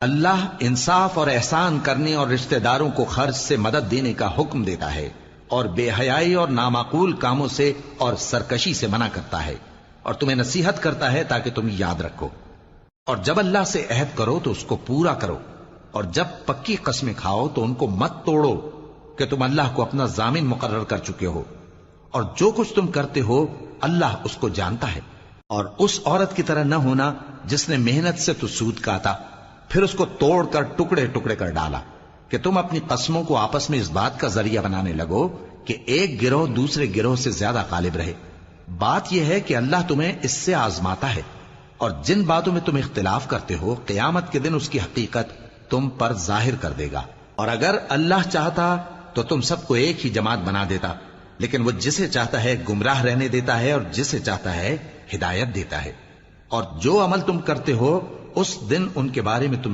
اللہ انصاف اور احسان کرنے اور رشتہ داروں کو خرچ سے مدد دینے کا حکم دیتا ہے، اور بے حیائی اور نامعقول کاموں سے اور سرکشی سے منع کرتا ہے، اور تمہیں نصیحت کرتا ہے تاکہ تم یاد رکھو۔ اور جب اللہ سے عہد کرو تو اس کو پورا کرو، اور جب پکی قسمیں کھاؤ تو ان کو مت توڑو کہ تم اللہ کو اپنا ضامن مقرر کر چکے ہو، اور جو کچھ تم کرتے ہو اللہ اس کو جانتا ہے۔ اور اس عورت کی طرح نہ ہونا جس نے محنت سے تو سود کاتا پھر اس کو توڑ کر ٹکڑے ٹکڑے کر ڈالا، کہ تم اپنی قسموں کو آپس میں اس بات کا ذریعہ بنانے لگو کہ ایک گروہ دوسرے گروہ سے زیادہ غالب رہے۔ بات یہ ہے کہ اللہ تمہیں اس سے آزماتا ہے، اور جن باتوں میں تم اختلاف کرتے ہو قیامت کے دن اس کی حقیقت تم پر ظاہر کر دے گا۔ اور اگر اللہ چاہتا تو تم سب کو ایک ہی جماعت بنا دیتا، لیکن وہ جسے چاہتا ہے گمراہ رہنے دیتا ہے اور جسے چاہتا ہے ہدایت دیتا ہے۔ اور جو عمل تم کرتے ہو اس دن ان کے بارے میں تم سے